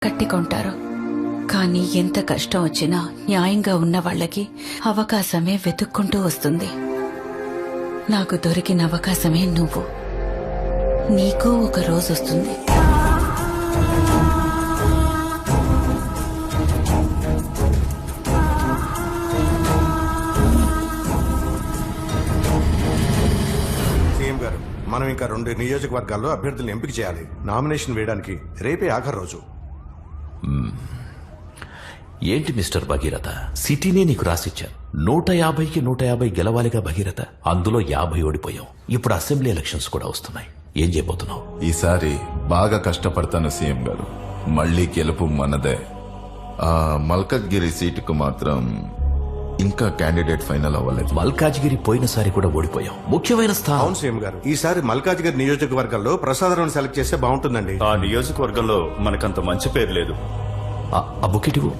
కట్టికొంటారు. కానీ ఎంత కష్టం వచ్చినా న్యాయంగా ఉన్న వాళ్ళకి అవకాశమే వెతుక్కుంటూ వస్తుంది. నాకు దొరికిన అవకాశమే నువ్వు. నీకు ఒక రోజు వస్తుంది. మనం ఇంకా 2 నియోజకవర్గాల్లో అభ్యర్థులను ఎంపిక చేయాలి. నామినేషన్ వేయడానికి రేపే ఆఖరి రోజు. ఏంటి మిస్టర్ భగీరథ, సిటీనే నీకు రాసిచ్చారు. 150కి 150 గెలవాలిగా భగీరథ. అందులో 50 ఓడిపోయాం. ఇప్పుడు అసెంబ్లీ ఎలక్షన్స్ కూడా వస్తున్నాయి. ఏం చేయబోతున్నావు? ఈసారి బాగా కష్టపడతాను సీఎం గారు. మళ్లీ గెలుపు మనదే. ఆ మల్కజ్గిరి సీటుకు మాత్రం ఇంకా క్యాండిడేట్ ఫైనల్ అవ్వలేదు. మల్కాజ్గిరి పోయినసారి కూడా ఓడిపోయాం. ముఖ్యమైన స్థానం. అవును సీఎం గారు, ఈసారి మల్కాజ్గిరి నియోజకవర్గంలో ప్రసాదరావుని సెలెక్ట్ చేస్తే బాగుంటుందండి. ఆ నియోజకవర్గంలో మనకంత మంచి పేరు లేదు. ఆ బుకెటివు.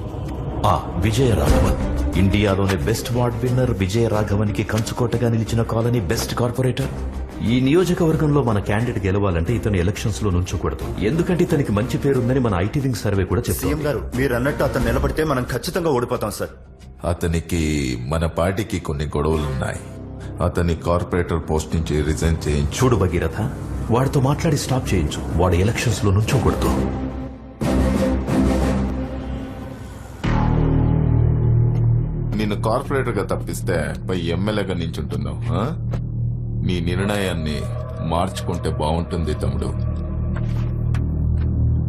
విజయరాఘవన్, ఇండియాలోనే బెస్ట్ వార్డ్ విన్నర్ విజయరాఘవన్ కి కంచుకోటగా నిలిచిన కాలనీ బెస్ట్ కార్పొరేటర్. ఈ నియోజకవర్గంలో మన క్యాండిడేట్ గెలవాలంటే ఇతను ఎలక్షన్స్ లో నుంచోకూడదు. ఎందుకంటే ఇతనికి మంచి పేరుందని మన ఐటీ వింగ్ సర్వే కూడా చెప్పింది. సీఎం గారు, మీరు అన్నట్టు అతను నిలబడితే మనం ఖచ్చితంగా ఓడిపోతాం సార్. అతనికి మన పార్టీకి కొన్ని గొడవలున్నాయి. అతని కార్పొరేటర్ పోస్ట్ నుంచి రిజైన్ చేయించు. చూడు భగీరథ, వాడితో మాట్లాడి స్టాప్ చేయించు. వాడు ఎలక్షన్స్ లో నుంచోకూడదు. నిన్ను కార్పొరేటర్ గా తప్పిస్తే పై ఎమ్మెల్యేగా నించుంటున్నావు. నీ నిర్ణయాన్ని మార్చుకుంటే బాగుంటుంది తమ్ముడు.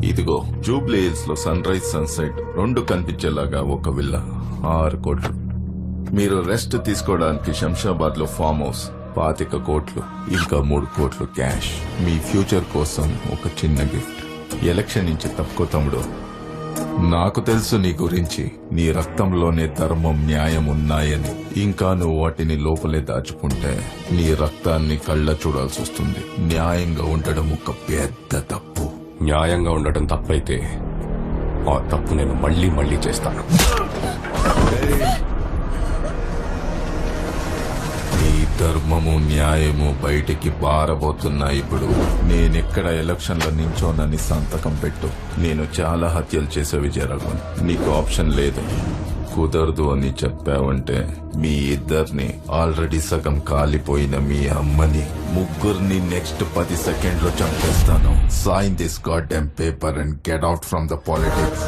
ఇదిగో జూబ్లీ హిల్స్ లో సన్ రైజ్ సన్సెట్ 2 కనిపించేలాగా ఒక విల్లా 6 కోట్లు. మీరు రెస్ట్ తీసుకోవడానికి శంషాబాద్ లో ఫామ్ హౌస్ 25 కోట్లు, ఇంకా 3 కోట్లు క్యాష్. మీ ఫ్యూచర్ కోసం ఒక చిన్న గిఫ్ట్. ఎలక్షన్ నుంచి తప్పుకో తమ్ముడు. నాకు తెలుసు నీ గురించి. నీ రక్తంలోనే ధర్మం, న్యాయం ఉన్నాయని. ఇంకా నువ్వు వాటిని లోపలే దాచుకుంటే నీ రక్తాన్ని కళ్ళ చూడాల్సి వస్తుంది. న్యాయంగా ఉండడం ఒక పెద్ద తప్పు. న్యాయంగా ఉండటం తప్పైతే ఆ తప్పు నేను మళ్ళీ మళ్ళీ చేస్తాను. నీ ధర్మము, న్యాయము బయటికి పారబోతున్నాయి. ఇప్పుడు నేనెక్కడ ఎలక్షన్లో నించోనని సంతకం పెట్టు. నేను చాలా హత్యలు చేసే విజయరాఘవన్. నీకు ఆప్షన్ లేదు. కుదరదు అని చెప్పావంటే మీ ఇద్దరిని, ఆల్రెడీ సగం కాలిపోయిన మీ అమ్మని, ముగ్గురిని నెక్స్ట్ 10 సెకండ్లో చంపేస్తాను. Sign this goddamn paper and get out from the politics.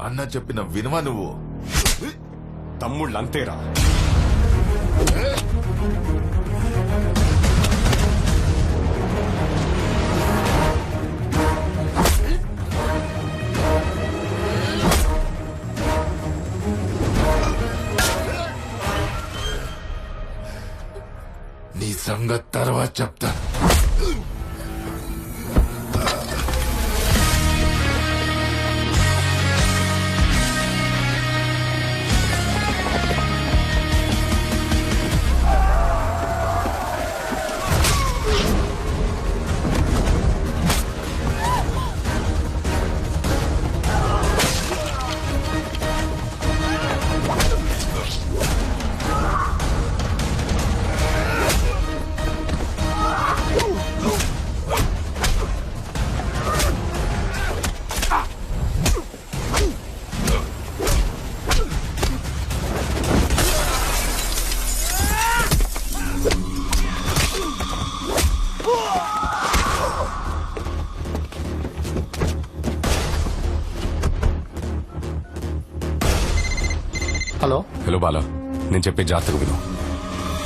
అన్న చెప్పిన వినవా నువ్వు? తమ్ముళ్ళంతేరా. నీ సంగతి తర్వాత చెప్తా. హలో బాలా, నేను చెప్పే జాగ్రత్తగా విను.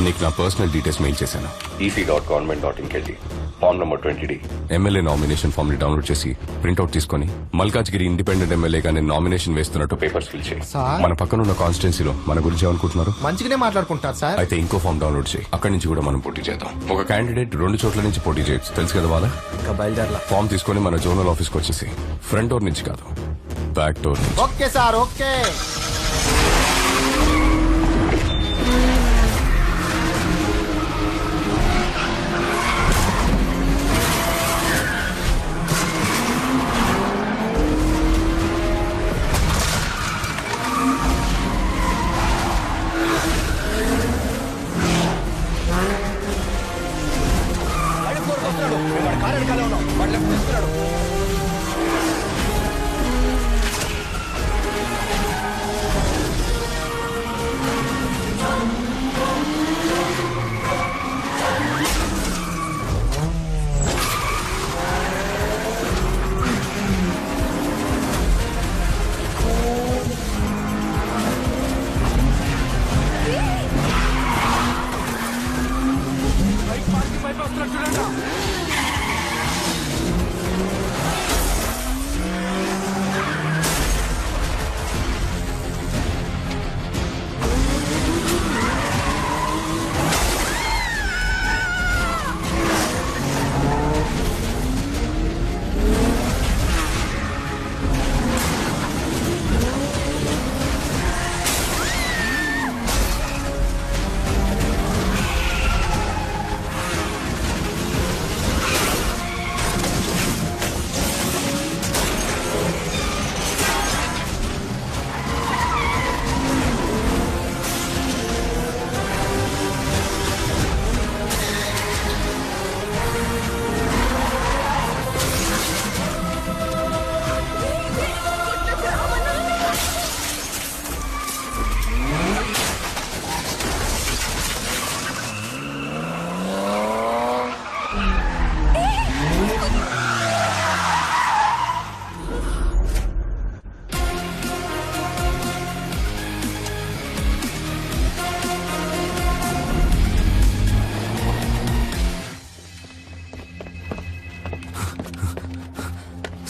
నీకు నా పర్సనల్ డీటెయిల్స్ మెయిల్ చేశాను. ec.government.in కెళ్ళి form number 20D MLA nomination form ని డౌన్లోడ్ చేసి ప్రింట్అవుట్ తీసుకుని మల్కాజ్గిరి ఇండిపెండెంట్ ఎమ్మెల్యేగా నేను నామినేషన్ వేస్తున్నట్టు పేపర్స్ ఫిల్ చేయి. మన పక్కన ఉన్న కాన్స్టిట్యున్సీలో మన గురించి ఏమనుకుంటున్నారు? మంచిగానే మాట్లాడుకుంటారు సార్. అయితే ఇంకో ఫామ్ డౌన్లోడ్ చేయి. అక్కడి నుంచి కూడా మనం పోటీ చేద్దాం. ఒక క్యాండిడేట్ 2 చోట్ల నుంచి పోటీ చేయొచ్చు, తెలుసు కదా వాళ్ళ. ఇంకా బయలుదేరలా. ఫామ్ తీసుకుని మన జోనల్ ఆఫీస్కి వచ్చేసి ఫ్రంట్ డోర్ నుంచి కాదు, బ్యాక్ డోర్ నుంచి. Okay sir, okay.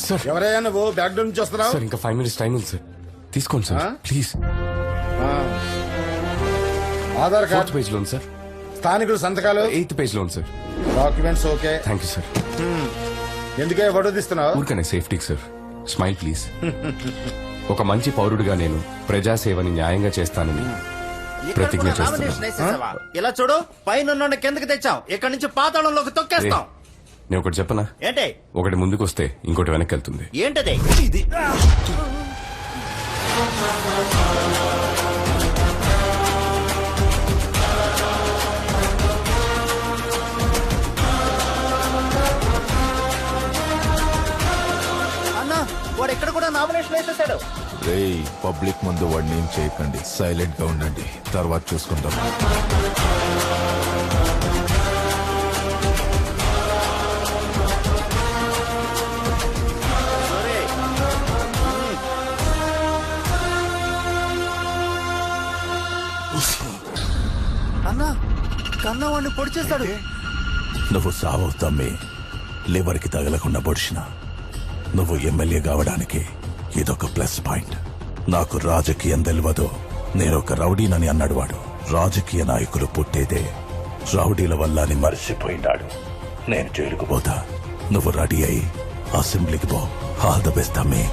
సార్ ఎవరయ్యా నువ్వు? బ్యాక్ డోర్ నుంచి వస్తున్నావు? సార్ ఇంకా 5 minutes టైం ఉంది సార్. తీసుకోండి sir please. Aadhaar 4th card, page లో ఉంది సార్. స్థానికులు సంతకాలు, 8th పేజ్ లో ఉంది sir. Documents okay. Thank you sir. ఎందుకే ఫోటో తీస్తున్నావు? ఊరికనే సేఫ్టీకి సార్. Smile please. ఒక మంచి పౌరుడిగా నేను ప్రజాసేవని న్యాయంగా చేస్తానని ప్రతిజ్ఞ చేస్తున్నాను. ఇలా చూడు, పైన కిందకి తెచ్చాం, ఇక్కడ నుంచి పాతాళంలోకి తొక్కేస్తాం. నేను ఒకటి చెప్పనా? ఏంటి? ఒకటి ముందుకు వస్తే ఇంకోటి వెనక్కి వెళ్తుంది. ఏంటది? ఇది అన్నా, వాడు ఎక్కడ కూడా నామినేషన్ వేసేసాడు. రేయ్, పబ్లిక్ ముందు వాడిని ఏం చేయకండి, సైలెంట్ గా ఉండండి, తర్వాత చూసుకుంటాం. అన్నా, కన్నా వాడిని పొడి చేస్తాడు. నువ్వు సావవు తమ్మి. లివర్కి తగలకుండా పొడిచిన నువ్వు ఎమ్మెల్యే కావడానికి ఇదొక ప్లస్ పాయింట్. నాకు రాజకీయం తెలియదు, నేనొక రౌడీనని అన్నాడు వాడు. రాజకీయ నాయకులు పుట్టేదే రౌడీల వల్ల అని మర్చిపోయినాడు. నేను జైలుకు పోతా, నువ్వు రెడీ అయి అసెంబ్లీకి పో. ఆల్ ద బెస్ట్ తమ్మి.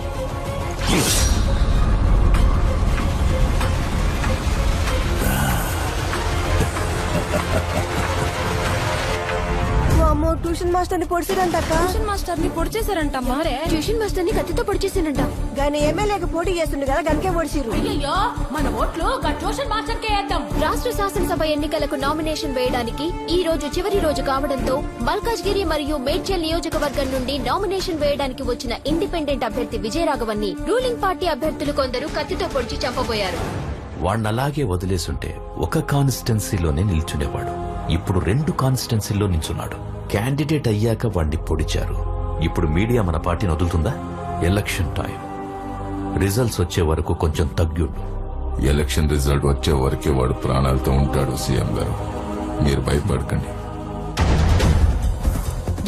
అమ్మో, ట్యూషన్ మాస్టర్ ని పొడిచారంట. ట్యూషన్ మాస్టర్ ని పొడిచేశారంట. మరే ట్యూషన్ మాస్టర్ ని కత్తితో పొడిచేసారంట. గాని ఎమ్మెల్యేకి పోటీ చేస్తుండే కదా, గనకే పొడిచిరు. అయ్యో, మన ఓట్లు ట్యూషన్ మాస్టర్ కే వేద్దాం. రాష్ట్ర శాసనసభ ఎన్నికలకు నామినేషన్ వేయడానికి ఈ రోజు చివరి రోజు కావడంతో మల్కాజ్గిరి మరియు మేడ్చల్ నియోజకవర్గం నుండి నామినేషన్ వేయడానికి వచ్చిన ఇండిపెండెంట్ అభ్యర్థి విజయరాఘవన్ని రూలింగ్ పార్టీ అభ్యర్థులు కొందరు కత్తితో పొడిచి చంపబోయారు. వాణ్ణలాగే వదిలేసుంటే ఒక కాన్స్టిట్యున్సీలోనే నిల్చునేవాడు. ఇప్పుడు 2 కాన్స్టిట్యున్సీల్లో నిల్చున్నాడు. క్యాండిడేట్ అయ్యాక వాణ్ణి పొడిచారు. ఇప్పుడు మీడియా మన పార్టీని వదులుతుందా? ఎలక్షన్ టైం, రిజల్ట్స్ వచ్చే వరకు కొంచెం తగ్గుండు. ఎలక్షన్ రిజల్ట్ వచ్చే వరకే వాడు ప్రాణాలతో ఉంటాడు. సీఎం గారు, మీరు భయపడకండి.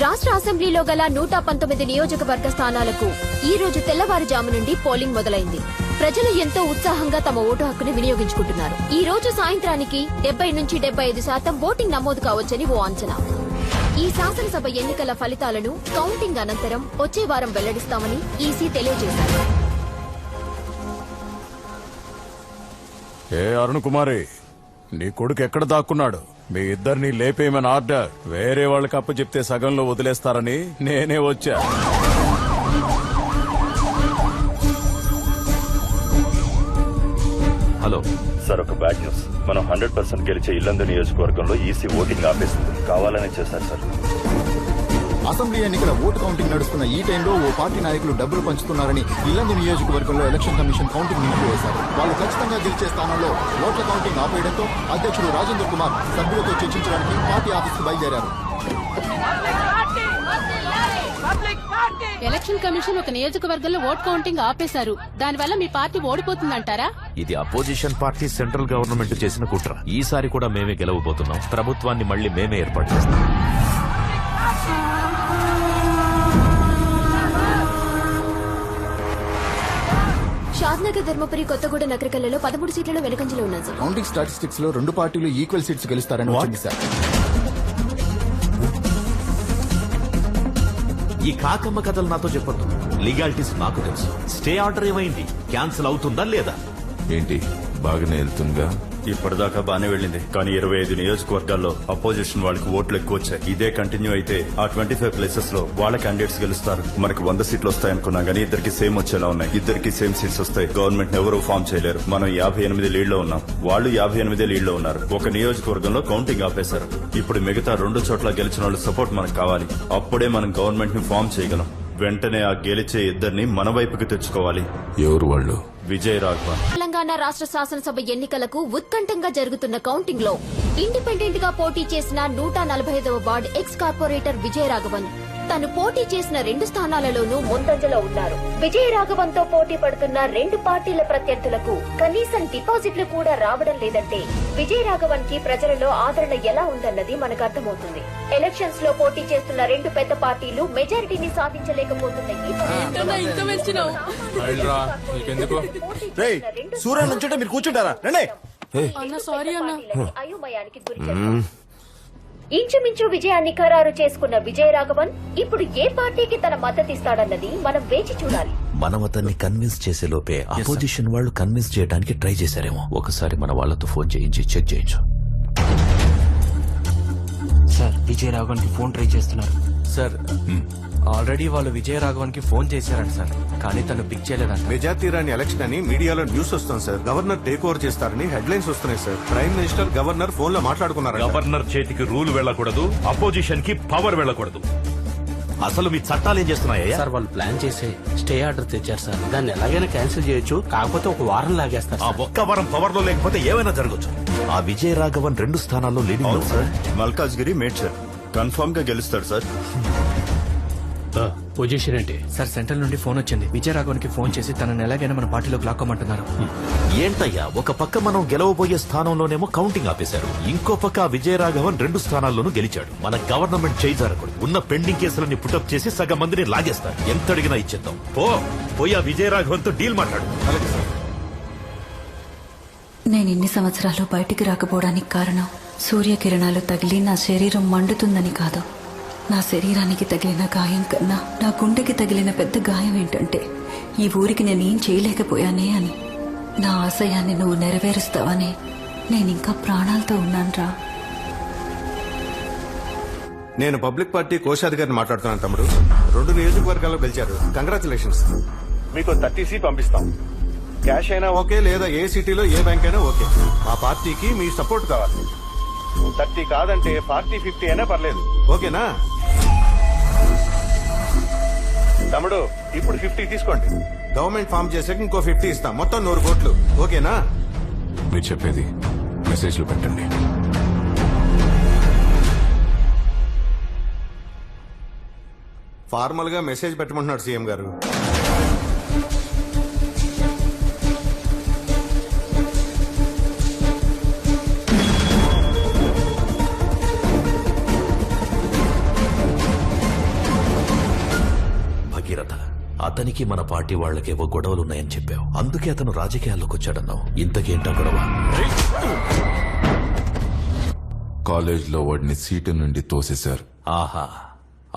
రాష్ట్ర అసెంబ్లీలో గల 119 నియోజకవర్గ స్థానాలకు ఈ రోజు తెల్లవారుజాము నుండి పోలింగ్ మొదలైంది. ప్రజలు ఎంతో ఉత్సాహంగా తమ ఓటు హక్కును వినియోగించుకుంటున్నారు. ఈ రోజు సాయంత్రానికి 70 నుంచి 75% ఓటింగ్ నమోదు కావచ్చని ఓ అంచనా. ఈ శాసనసభ ఎన్నికల ఫలితాలను కౌంటింగ్ అనంతరం వచ్చే వారం వెల్లడిస్తామని ఈసీ తెలియజేశారు. ఏ అరుణ్ కుమారి, నీ కొడుకు ఎక్కడ దాక్కున్నాడు? మీ ఇద్దరిని లేపేయమని ఆర్డర్. వేరే వాళ్ళకి అప్పు చెప్తే సగంలో వదిలేస్తారని నేనే వచ్చా. హలో సార్, ఒక బ్యాడ్ న్యూస్. మనం 100% గెలిచే ఇల్లందు నియోజకవర్గంలో ఈసీ ఓటింగ్ ఆపేసింది. కావాలని చేశారు సార్. అసెంబ్లీ ఎన్నికల ఓటు కౌంటింగ్ నడుస్తున్న ఈ టైంలో ఓ పార్టీ నాయకులు డబ్బులు పంచుతున్నారని ఇల్లందు నియోజకవర్గంలో ఎలక్షన్ కమిషన్ కౌంటింగ్ నిలిపివేశారు. వాళ్ళు ఖచ్చితంగా గెలిచే స్థానంలో ఓట్ల కౌంటింగ్ ఆపేయడంతో అధ్యక్షుడు రాజేంద్ర కుమార్ సభ్యులతో చర్చించడానికి పార్టీ ఆఫీస్కు బయలుదేరారు. ఎలక్షన్ కమిషన్ ఒక నియోజకవర్గంలో ఓట్ కౌంటింగ్ ఆపేశారు. దానివల్ల మీ పార్టీ ఓడిపోతుందంటారా? ఇది అపోజిషన్ పార్టీ సెంట్రల్ గవర్నమెంట్ చేసిన కుట్ర. ఈసారి కూడా మేమే గెలవబోతున్నాం. ప్రభుత్వాన్ని మళ్ళీ మేమే ఏర్పాటు చేస్తాం. షాద్నగర్, ధర్మపురి, కొత్తగూడ, నగరకల్లలో 13 సీట్లలో వెనుకంజలో ఉన్నాయి సార్. కౌంటింగ్ స్టాటిస్టిక్స్ లో 2 పార్టీలు ఈక్వల్ సీట్స్ గెలుస్తారని వచ్చింది సార్. ఈ కాకమ్మ కథలు నాతో చెప్పొద్దు. లీగాలిటీస్ నాకు తెలుసు. స్టే ఆర్డర్ ఏమైంది? క్యాన్సిల్ అవుతుందా లేదా? ఏంటి బాగానే వెళ్తుందిగా? ఇప్పటిదాకా బానే వెళ్ళింది, కానీ 25 నియోజకవర్గాల్లో అపోజిషన్ వాళ్ళకి ఓట్లు ఎక్కువ వచ్చాయి. ఇదే కంటిన్యూ అయితే ఆ 25 ప్లేసెస్ లో వాళ్ళ క్యాండిడేట్స్ గెలుస్తారు. మనకి 100 సీట్లు వస్తాయనుకున్నా గానీ ఇద్దరికి సేమ్ వచ్చేలా ఉన్నాయి. ఇద్దరికి సేమ్ సీట్స్ వస్తాయి. గవర్నమెంట్ ఎవరూ ఫామ్ చేయలేరు. మనం 58 లీడ్లో ఉన్నాం, వాళ్ళు 58 లీడ్లో ఉన్నారు. ఒక నియోజకవర్గంలో కౌంటింగ్ ఆపేశారు. ఇప్పుడు మిగతా 2 చోట్ల గెలిచిన వాళ్ళ సపోర్ట్ మనకు కావాలి. అప్పుడే మనం గవర్నమెంట్ ని ఫామ్ చేయగలం. వెంటనే ఆ గెలిచే ఇద్దరిని మన వైపుకి తెచ్చుకోవాలి. ఎవరు వాళ్ళు? విజయ్ రాఘవన్. తెలంగాణ రాష్ట్ర శాసనసభ ఎన్నికలకు ఉత్కంఠంగా జరుగుతున్న కౌంటింగ్ లో ఇండిపెండెంట్ గా పోటీ చేసిన 145వ ward ex corporator Vijaya Raghavan తను పోటీ చేసిన 2 స్థానాలలోనూ ముందంజలో ఉన్నారు. విజయ రాఘవన్ తో పోటీ పడుతున్న 2 పార్టీల ప్రత్యర్థులకు కనీసం డిపాజిట్లు కూడా రావడం లేదంటే విజయ రాఘవన్ కి ప్రజలలో ఆదరణ ఎలా ఉందన్నది మనకు అర్థమవుతుంది. ఎలక్షన్స్ లో పోటీ చేస్తున్న 2 పెద్ద పార్టీలు మెజారిటీని సాధించలేకపోతున్న ఈ సూర్య నుంచుంటే మీరు కూర్చుంటారా? అయోమయానికి గురి చేశారు. ఇంచుమించు విజయాన్ని ఖరారు చేసుకున్న విజయ రాఘవన్ ఇప్పుడు ఏ పార్టీకి తన మద్దతిస్తాడన్నది మనం వేచి చూడాలి. మనం అతన్ని కన్విన్స్ చేసే లోపే అపోజిషన్ వాళ్ళు కన్విన్స్ చేయడానికి ట్రై చేశారేమో. ఒకసారి మన వాళ్ళతో ఫోన్ చేయించి చెక్ చేయించు. సార్, విజయ రాఘవన్ కి ఫోన్ ట్రై చేస్తున్నారు సార్. ఆల్రెడీ వాళ్ళు విజయ రాఘవన్ కి ఫోన్ చేశారంట సార్, కానీ తను పిక్ చేయలేదంట. మెజార్టీ రాని ఎలక్షన్ అని మీడియాలో న్యూస్ వస్తుంది సార్. గవర్నర్ టేక్ ఓవర్ చేస్తారని హెడ్లైన్స్ వస్తున్నాయి sir. Prime minister governor phone లో మాట్లాడుకున్నారు. గవర్నర్ చేతికి రూల్ వెళ్ళకూడదు, అపోజిషన్ కి పవర్ వెళ్ళకూడదు. అసలు మీ చట్టాలు ఏం చేస్తున్నాయా? సార్, వాళ్ళు ప్లాన్ చేసి స్టే ఆర్డర్ తెచ్చారు సార్. దాన్ని ఎలాగైనా క్యాన్సిల్ చేయొచ్చు, కాకపోతే ఒక వారం లాగేస్తారు. ఆ ఒక్క వారం పవర్ లో లేకపోతే ఏమైనా జరగచ్చు. ఆ విజయ రాఘవన్ 2 స్థానాల్లో leading sir. Malkajgiri made sir confirm గా గెలుస్తాడు సార్. పొజిషన్ ఏంటి సార్? సెంట్రల్ నుండి ఫోన్ వచ్చింది. విజయ రాఘవన్ కి ఫోన్ చేసి తనని ఎలాగైనా మన పార్టీలోకి లాక్కోమంటున్నారు. ఏంటయ్యా, ఒక పక్క మనం గెలవబోయే స్థానంలోనేమో కౌంటింగ్ ఆపేశారు, ఇంకో పక్క విజయ రాఘవన్ 2 స్థానాల్లోనూ గెలిచాడు. మన గవర్నమెంట్ చేయి జరగకూడదు. ఉన్న పెండింగ్ కేసులన్నీ పుటప్ చేసి సగం మందిని లాగేస్తారు. ఎంత అడిగినా ఇచ్చేద్దాం. పోయి ఆ విజయ రాఘవన్ తో డీల్ మాట్లాడు. నేను ఇన్ని సంవత్సరాలు బయటికి రాకపోవడానికి కారణం సూర్యకిరణాలు తగిలి నా శరీరం మండుతుందని కాదు. నా శరీరానికి తగిలిన గాయం కన్నా నా గుండెకి తగిలిన పెద్ద గాయం ఏంటంటే ఈ ఊరికి నేనేం చేయలేకపోయానే అని. నా ఆశయాన్ని నువ్వు నెరవేరుస్తావని నేనింకా ప్రాణాలతో ఉన్నానురా. నేను పబ్లిక్ పార్టీ కోశాధికారిని మాట్లాడుతున్నాను తమ్ముడు. 2 నియోజకవర్గాల్లో గెలిచారు. కంగ్రాచులేషన్స్. మీకు 30C పంపిస్తాం. క్యాష్ అయినా ఓకే, లేదా ఏ సిటీలో ఏ బ్యాంక్ అయినా ఓకే. మా పార్టీకి మీ సపోర్ట్ కావాలి. 30 కాదంటే 40, 50 అయినా పర్లేదు. ఓకేనా తమ్ముడు? ఇప్పుడు 50 తీసుకోండి. గవర్నమెంట్ ఫామ్ చేసాక ఇంకో 50 ఇస్తాం. మొత్తం 100 కోట్లు. ఓకేనా? మీరు చెప్పేది మెసేజ్లు పెట్టండి. ఫార్మల్ గా మెసేజ్ పెట్టమంటున్నాడు సీఎం గారు. భగీరథ, అతనికి మన పార్టీ వాళ్ళకేవో గొడవలున్నాయని చెప్పావు. అందుకే అతను రాజకీయాల్లోకి వచ్చాడన్నావు. ఇంతకేంటా గొడవ? కాలేజ్లో వాడిని సీటు నుండి తోసేశారు. ఆహా,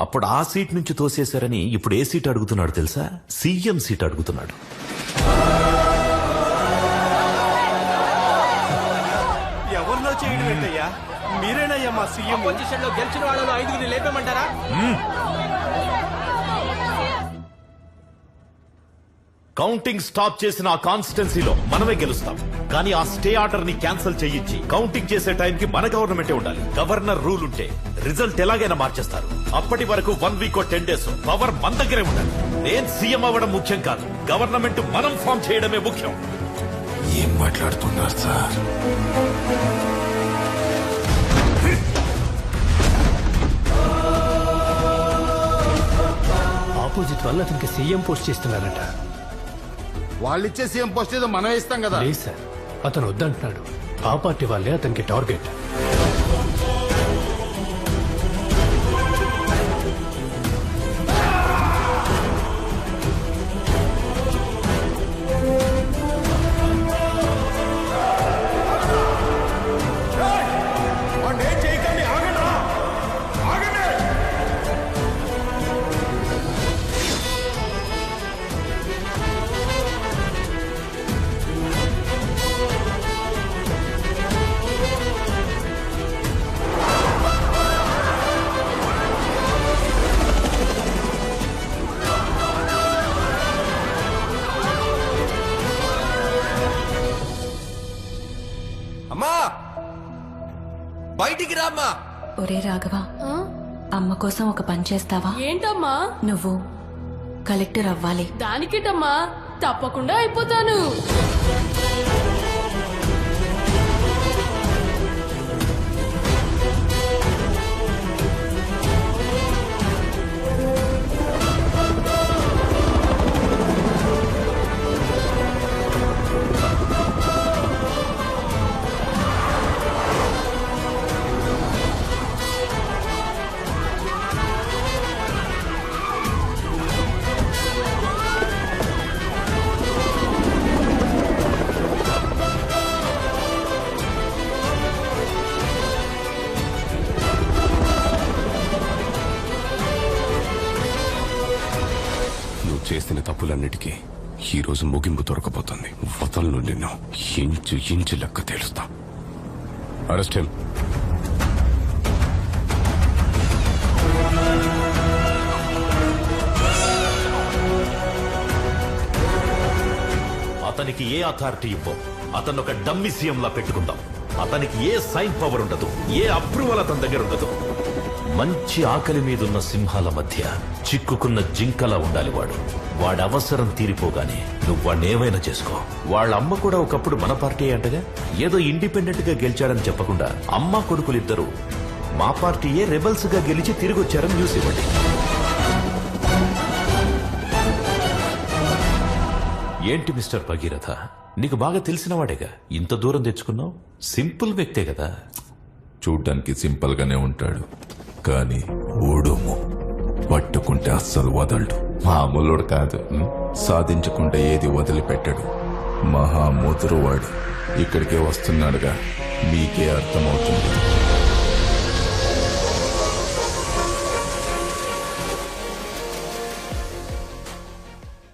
అప్పుడు ఆ సీట్ నుంచి తోసేశారని ఇప్పుడు ఏ సీట్ అడుగుతున్నాడు తెలుసా? సీఎం సీట్ అడుగుతున్నాడు. ఏంటయ్యా మీరేనయ్యా మా సీఎం పొజిషన్ లో గెలిచిన వాళ్ళలో 5గురిని లేపేమంటారా? కౌంటింగ్ స్టాప్ చేసిన ఆ కాన్స్టిట్యున్సీలో మనమే గెలుస్తాం. కానీ ఆ స్టే ఆర్డర్ ని క్యాన్సిల్ చేయించి కౌంటింగ్ చేసే టైంకి మన గవర్నమెంటే ఉండాలి. గవర్నర్ రూల్ ఉంటే రిజల్ట్ ఎలాగైనా మార్చేస్తారు. అప్పటి వరకు 1 వీక్ 10 days పవర్ మన దగ్గరే ఉండాలి. నేను సీఎం అవ్వడం ముఖ్యం కాదు, గవర్నమెంట్ మనం ఫామ్ చేయడమే ముఖ్యం. ఏం మాట్లాడుతున్నారు సార్? ఆపోజిట్ వాళ్ళు అతనికి సీఎం పోస్ట్ చేస్తున్నారట. వాళ్ళిచ్చే సీఎం పోస్ట్ ఏదో మనం ఇస్తాం కదా. లేదు సార్, అతను వద్దంటున్నాడు. ఆ పార్టీ వాళ్ళే అతనికి టార్గెట్. అమ్మా బయటికి రామ్మా. ఒరే రాఘవ, అమ్మ కోసం ఒక పని చేస్తావా? ఏంటమ్మా? నువ్వు కలెక్టర్ అవ్వాలి. దానికేటమ్మా, తప్పకుండా అయిపోతాను. చేసిన తప్పులన్నిటికీ ఈ రోజు ముగింపు దొరకబోతుంది. వదలను నిన్ను, ఇంచు ఇంచు లెక్క తేలుస్తా. Arrest him. అతనికి ఏ అథారిటీ ఇవ్వం. అతను ఒక డమ్మీ సీఎం లా పెట్టుకుందాం. అతనికి ఏ సైన్ పవర్ ఉండదు, ఏ అప్రూవల్ అతని దగ్గర ఉండదు. మంచి ఆకలి మీదున్న సింహాల మధ్య చిక్కుకున్న జింకలా ఉండాలి వాడు. వాడి అవసరం తీరిపోగానే నువ్వు వాడిని ఏమైనా చేసుకో. వాళ్ళ అమ్మ కూడా ఒకప్పుడు మన పార్టీ అంటగా. ఏదో ఇండిపెండెంట్ గా గెలిచాడని చెప్పకుండా అమ్మ కొడుకులిద్దరూ మా పార్టీయే రెబల్స్ గా గెలిచి తిరిగి వచ్చారని న్యూస్ ఇవ్వండి. ఏంటి మిస్టర్ భగీరథ, నీకు బాగా తెలిసిన వాడేగా ఇంత దూరం తెచ్చుకున్నావు? సింపుల్ వ్యక్తే కదా. చూడ్డానికి సింపుల్ గానే ఉంటాడు, కానీ ఓడుము పట్టుకుంటే అస్సలు వదలడు. మామూలుడు కాదు, సాధించుకుంటే ఏది వదిలిపెట్టడు. మహాముదురువాడు. ఇక్కడికే వస్తున్నాడుగా, మీకే అర్థమవుతుంది.